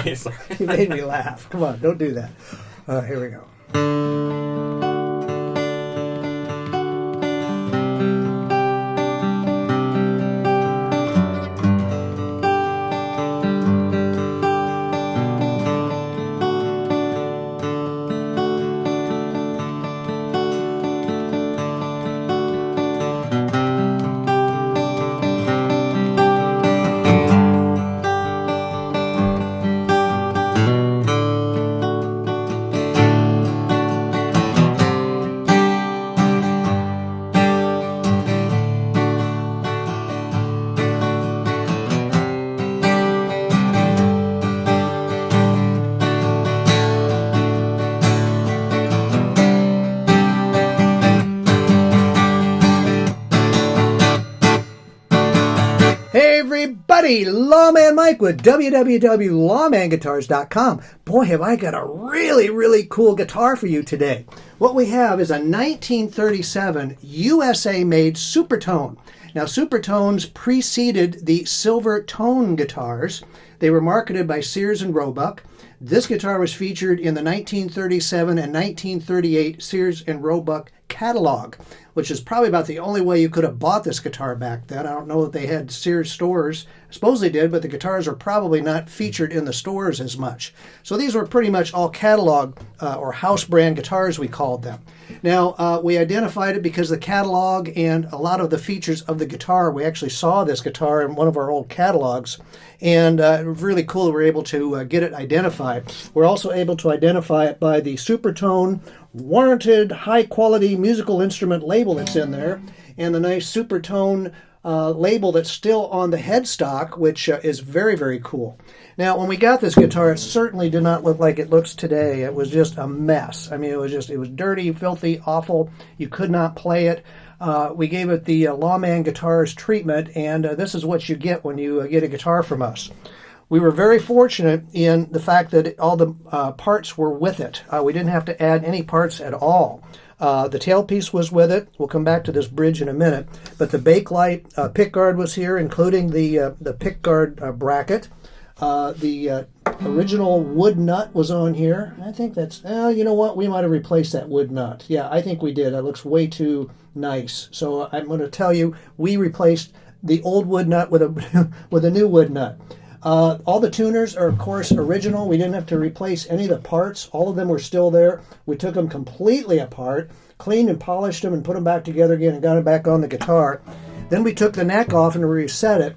Nice. You made me laugh. Come on, don't do that. Here we go. Hey everybody, Lawman Mike with www.lawmanguitars.com. Boy, have I got a really cool guitar for you today. What we have is a 1937 USA made Supertone. Now, Supertones preceded the Silvertone guitars. They were marketed by Sears and Roebuck. This guitar was featured in the 1937 and 1938 Sears and Roebuck catalog, which is probably about the only way you could have bought this guitar back then. I don't know that they had Sears stores. I suppose they did, but the guitars are probably not featured in the stores as much. So these were pretty much all catalog or house brand guitars, we called them. Now, we identified it because the catalog and a lot of the features of the guitar, we actually saw this guitar in one of our old catalogs, and it was really cool that we were able to get it identified. We're also able to identify it by the Supertone warranted high-quality musical instrument label that's in there, and the nice Supertone label that's still on the headstock, which is very cool. Now, when we got this guitar, it certainly did not look like it looks today. It was just a mess. I mean, it was dirty, filthy, awful. You could not play it. We gave it the Lawman Guitars treatment, and this is what you get when you get a guitar from us. We were very fortunate in the fact that all the parts were with it. We didn't have to add any parts at all. The tailpiece was with it. We'll come back to this bridge in a minute. But the Bakelite pickguard was here, including the pickguard bracket. The original wood nut was on here. I think that's, you know what? We might have replaced that wood nut. Yeah, I think we did. It looks way too nice. So I'm going to tell you, we replaced the old wood nut with a new wood nut. All the tuners are, of course, original. We didn't have to replace any of the parts. All of them were still there. We took them completely apart, cleaned and polished them, and put them back together again and got them back on the guitar. Then we took the neck off and reset it.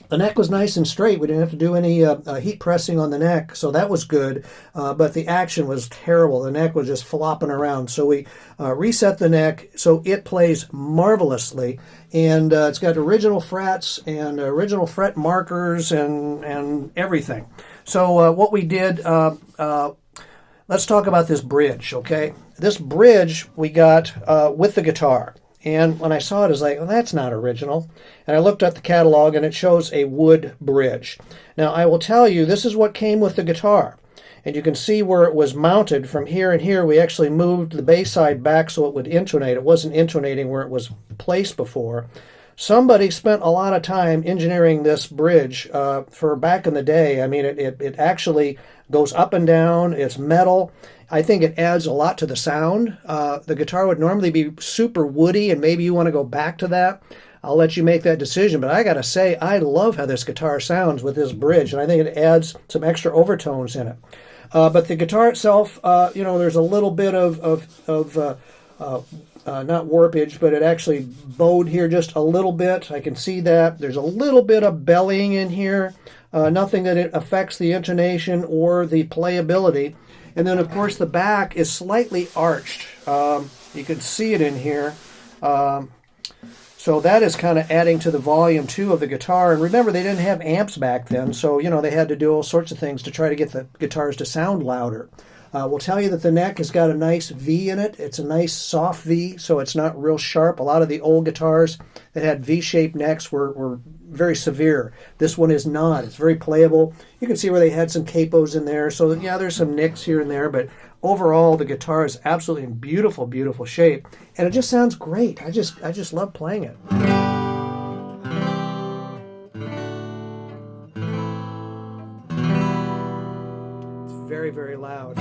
The neck was nice and straight. We didn't have to do any heat pressing on the neck, so that was good. But the action was terrible. The neck was just flopping around. So we reset the neck so it plays marvelously. And it's got original frets and original fret markers and everything. So what we did, let's talk about this bridge, okay? This bridge we got with the guitar. And when I saw it, I was like, well, that's not original. And I looked at the catalog, and it shows a wood bridge. Now, I will tell you, this is what came with the guitar. And you can see where it was mounted from here and here. We actually moved the bass side back so it would intonate. It wasn't intonating where it was placed before. Somebody spent a lot of time engineering this bridge for back in the day. I mean, it actually goes up and down. It's metal. I think it adds a lot to the sound. The guitar would normally be super woody, and maybe you want to go back to that. I'll let you make that decision. But I got to say, I love how this guitar sounds with this bridge, and I think it adds some extra overtones in it. But the guitar itself, there's a little bit of not warpage, but it actually bowed here just a little bit. I can see that. There's a little bit of bellying in here. Nothing that it affects the intonation or the playability. And then, of course, the back is slightly arched. You can see it in here. So that is kind of adding to the volume, too, of the guitar. And remember, they didn't have amps back then, so, they had to do all sorts of things to try to get the guitars to sound louder. We'll tell you that the neck has got a nice V in it. It's a nice soft V, so it's not real sharp. A lot of the old guitars that had V-shaped necks were very severe. This one is not. It's very playable. You can see where they had some capos in there. So, yeah, there's some nicks here and there, but overall, the guitar is absolutely in beautiful shape, and it just sounds great. I just love playing it. very, very loud.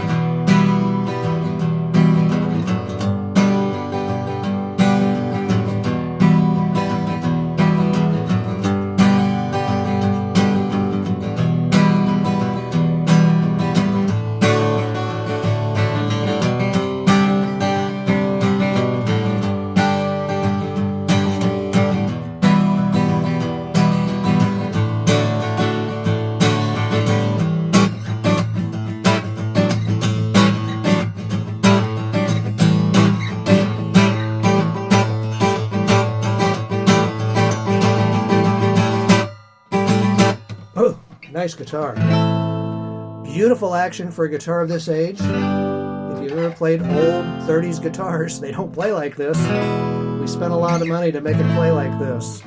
Oh, nice guitar. Beautiful action for a guitar of this age. If you've ever played old 30s guitars, they don't play like this. We spent a lot of money to make it play like this.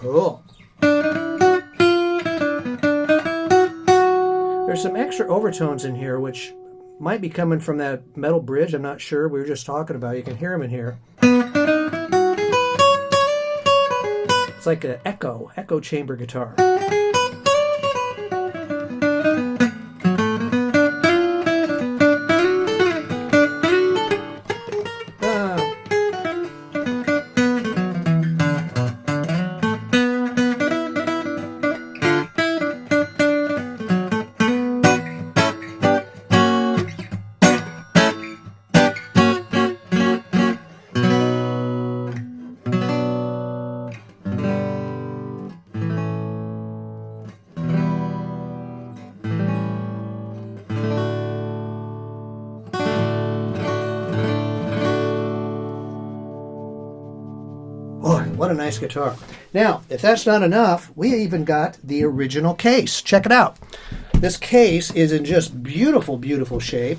Cool. There's some extra overtones in here, which might be coming from that metal bridge. I'm not sure. We were just talking about it. You can hear them in here. It's like an echo chamber guitar. Boy, what a nice guitar. Now, if that's not enough, we even got the original case. Check it out. This case is in just beautiful, beautiful shape.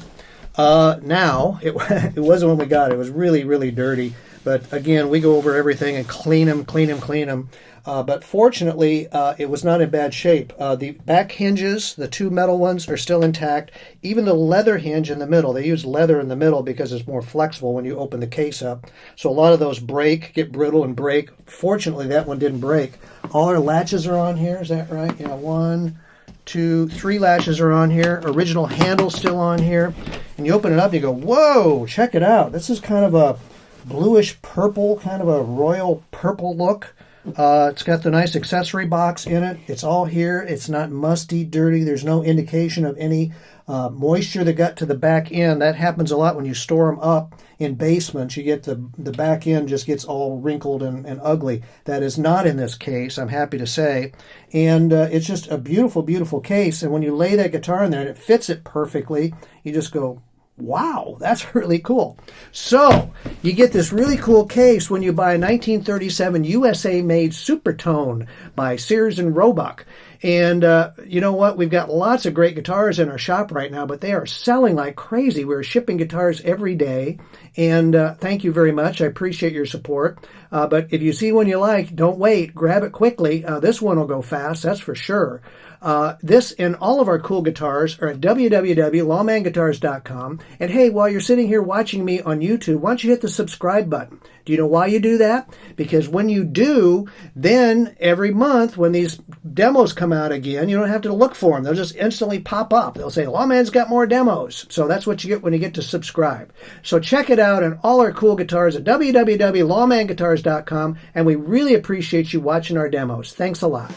Now, it wasn't when we got it. It was really, really dirty. But again, we go over everything and clean them. But fortunately, it was not in bad shape. The back hinges, the two metal ones, are still intact. Even the leather hinge in the middle, they use leather in the middle because it's more flexible when you open the case up. So a lot of those get brittle and break. Fortunately, that one didn't break. All our latches are on here, is that right? Yeah, 1, 2, 3 latches are on here. Original handle still on here. And you open it up and you go, whoa, check it out. This is kind of a bluish purple, kind of a royal purple look. It's got the nice accessory box in it. It's all here. It's not musty, dirty. There's no indication of any moisture that got to the back end. That happens a lot when you store them up in basements. You get the back end just gets all wrinkled and ugly. That is not in this case, I'm happy to say. And it's just a beautiful, beautiful case. And when you lay that guitar in there and it fits it perfectly, you just go, wow, that's really cool. So, you get this really cool case when you buy a 1937 USA-made Supertone by Sears and Roebuck. And you know what? We've got lots of great guitars in our shop right now, but they are selling like crazy. We're shipping guitars every day. And thank you very much. I appreciate your support. But if you see one you like, don't wait. Grab it quickly. This one will go fast, that's for sure. This and all of our cool guitars are at www.lawmanguitars.com. And hey, while you're sitting here watching me on YouTube, why don't you hit the subscribe button? Do you know why you do that? Because when you do, then every month when these demos come out again, you don't have to look for them. They'll just instantly pop up. They'll say, Lawman's got more demos. So that's what you get when you get to subscribe. So check it out and all our cool guitars at www.lawmanguitars.com. And we really appreciate you watching our demos. Thanks a lot.